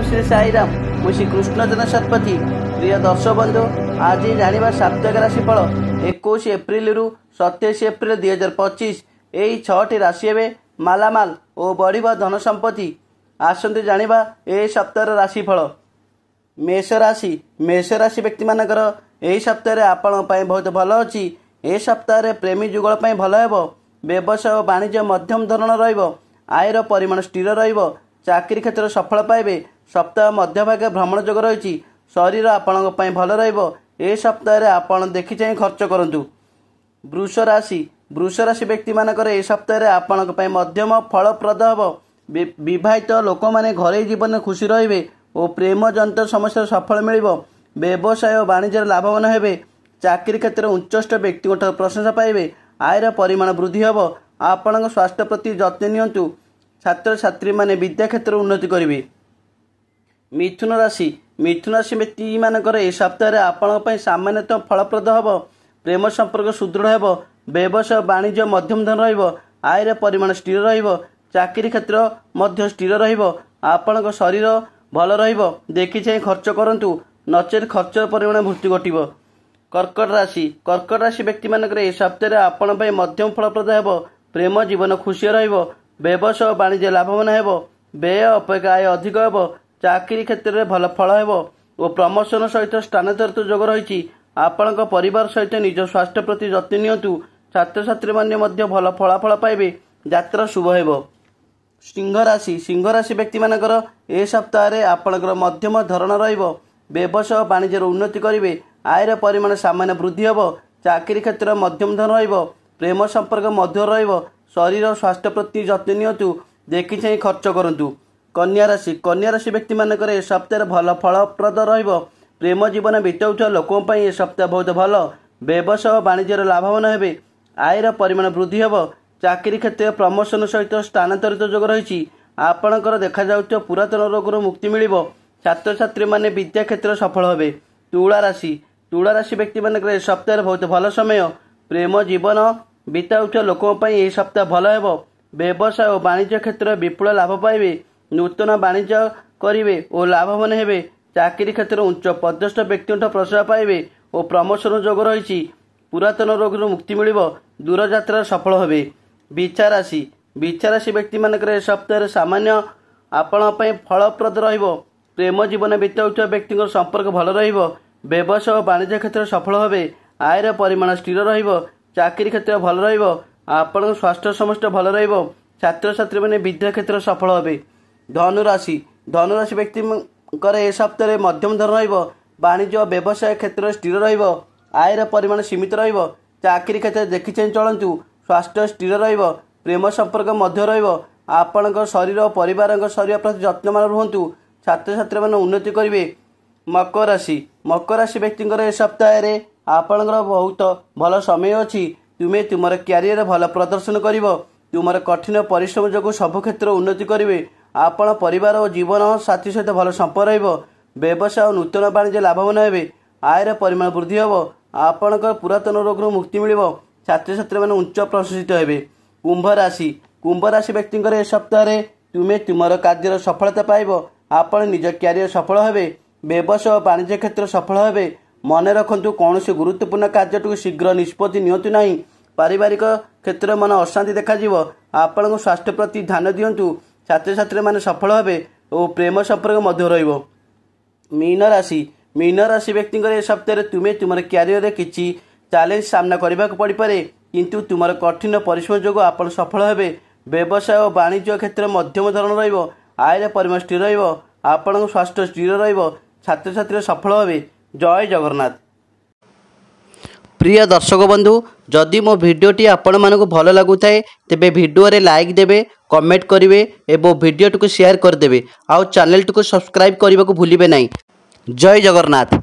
श्री साईराम मु श्री कृष्णचंद्र शतपथी। प्रिय दर्शक बंधु आज जाना साप्ताहिक राशिफल 21 एप्रिल रु 27 एप्रिल 2025। यही 6टी राशि हे मालामाल और बढ़ धन संपत्ति। आसतु जाना ए सप्ताह राशिफल। मेष राशि व्यक्ति मानकर यही सप्ताह आपण बहुत भल अच्छी। ए सप्ताह प्रेमी जुगल भल हे। व्यवसाय और वाणिज्य मध्यम धरण रयर परिमाण स्थिर चाकरी क्षेत्र सफल पाइबे। सप्ताह मध्य भागे भ्रमण जोग रही। शरीर आपण भल ए सप्ताह आपण देखि चाहि खर्च करूँ। वृष राशि व्यक्ति मानकर ए सप्ताह आपण मध्यम फलप्रद हे। विवाहित लोक मैंने घर जीवन खुशी रे और प्रेम जनित समस्या सफल मिल। व्यवसाय और वाणिज्य लाभवान हे। चाकरी क्षेत्र उच्चष्ट व्यक्ति प्रशंसा पाइबे। आयर परिमाण वृद्धि हे। आपण स्वास्थ्य प्रति जत्न नियंतु। छात्र छात्री माने विद्या क्षेत्र उन्नति करेंगे। मिथुन राशि व्यक्ति मानकर ए सप्ताह आपण सामान्यतः फलप्रद हे। प्रेम संपर्क सुदृढ़ हे। व्यवसाय वाणिज्य मध्यम धन आयर परिमाण स्थिर चाकरी क्षेत्र मध्य स्थिर आपण शरीर भल देखि चाहि खर्च करूँ नचेत खर्च परिमाण वृद्धि घटव। कर्कट राशि व्यक्ति मानकर ए सप्ताह आपण मध्यम फलप्रद हे। प्रेम जीवन खुशी व्यवसाय वाणिज्य लाभवान हे। व्यय अपेक्षा आय अधिक हे। चाकरी क्षेत्र में भल फल हे और प्रमोशन सहित स्थानांतरित जोग रही। आपण परिवार सहित निज स्वास्थ्य प्रति जत्न नियंतु। छात्र छात्री माने भल फलाफल पाइबे। यात्रा शुभ हे। सिंह राशि व्यक्ति मानकर ए सप्ताह आपणकर मध्यम धरण व्यवसाय वाणिज्य उन्नति करेंगे। आयर परिमाण सामान्य वृद्धि हे। चाकरी क्षेत्र मध्यम धन प्रेम संपर्क मध्य शरीर स्वास्थ्य प्रति जत्न नियंतु। देखि चाहि खर्च करूँ। कन्या राशि व्यक्ति मानकर ए सप्ताह भल फलप्रद प्रेम जीवन बिताउଥିବା लोकों ए सप्ताह बहुत भल। व्यवसाय वाणिज्य लाभवान हे। आयर परिमाण वृद्धि हे। चाकरी क्षेत्र प्रमोशन सहित स्थानांतरित जोग रही। आपणकर देखा जाउଥିବା पुरातन रोगर मुक्ति मिल। छात्र छात्री माने विद्या क्षेत्र सफल हे। तुला राशि व्यक्ति मानकर ए सप्ताह बहुत भल समय। प्रेम जीवन बिताउଥିବା लोकों ए सप्ताह भल हे। व्यवसाय और वाणिज्य क्षेत्र विपुल लाभ पाइबे। नूतन वाणिज्य करेंगे और लाभवान हे। चाकरी क्षेत्र उच्च पदस्थ व्यक्ति प्रशंसा पाइबे और प्रमोशन जोग रही। पुरातन रोग मुक्ति मिल। दूर यात्रा सफल हे। बिछा राशि व्यक्ति मानकर ए सप्ताह सामान्य आपण फलप्रद प्रेम जीवन बिताउଥିବା व्यक्ति संपर्क भल व्यवसाय वाणिज्य क्षेत्र सफल हे। आयर परिमाण स्थिर चाकरी क्षेत्र भल आपण स्वास्थ्य समस्त भल छात्र छात्री माने विद्या क्षेत्र सफल हे। धनु राशि व्यक्ति ए सप्ताह मध्यम धन वाणिज्य व्यवसाय क्षेत्र स्थिर आयर परिमाण सीमित चाकरी क्षेत्र देखि चाहि चलतु। स्वास्थ्य स्थिर प्रेम संपर्क मध्य आपण शरीर और परिवार शरीर प्रति जत्नवान रुहतु। छात्र छात्री माने उन्नति करेंगे। मकर राशि व्यक्ति ए सप्ताह आपणकर बहुत भल समय अच्छी। तुमे तुमर क्यारियर भल प्रदर्शन कर। तुमर कठिन परिश्रम जो सब क्षेत्र उन्नति करेंगे। आपण परिवार और जीवन साथी सहित भल संपर्क व्यवसाय और नूतन वाणिज्य लाभवान हे। आयर परिमाण वृद्धि हे। आपणकर पुरातन रोग मुक्ति मिल। छात्र छात्री माने उच्च प्रशंसित हे। कुंभ राशि व्यक्ति ए सप्ताह तुमे तुमर कार्य सफलता पाइब। आपण निज क्यारियर सफल हे। व्यवसाय वाणिज्य क्षेत्र सफल हे। मन रखु कौन गुरुत्वपूर्ण कार्य शीघ्र निष्पत्ति नियंतु नहीं। पारिवारिक क्षेत्र मन अशांति देखा। आपण स्वास्थ्य प्रति ध्यान दिंतु। छात्र छात्री माने सफल हे और प्रेम संपर्क मध्य रहिबो। मीन राशि व्यक्ति ए सप्ताह तुमे तुमर क्यारियर किछि चैलेंज सामना करने को पड़े किंतु तुमर कठिन परिश्रम जो आप सफल हे। व्यवसाय और वाणिज्य क्षेत्र मध्यम धरण आयर परिमाण स्थिर आपण स्वास्थ्य स्थिर छात्र छात्री सफल हे। जय जगन्नाथ। प्रिय दर्शक बंधु जदि मो भिडियोटी आपण मानक भल लगुଥାଏ तेबे भिडियो रे लाइक देबे कमेंट करेंगे और भिडियो को शेयर करदे। आउ चैनल को सब्सक्राइब करने को भूलिबे नहीं। जय जगन्नाथ।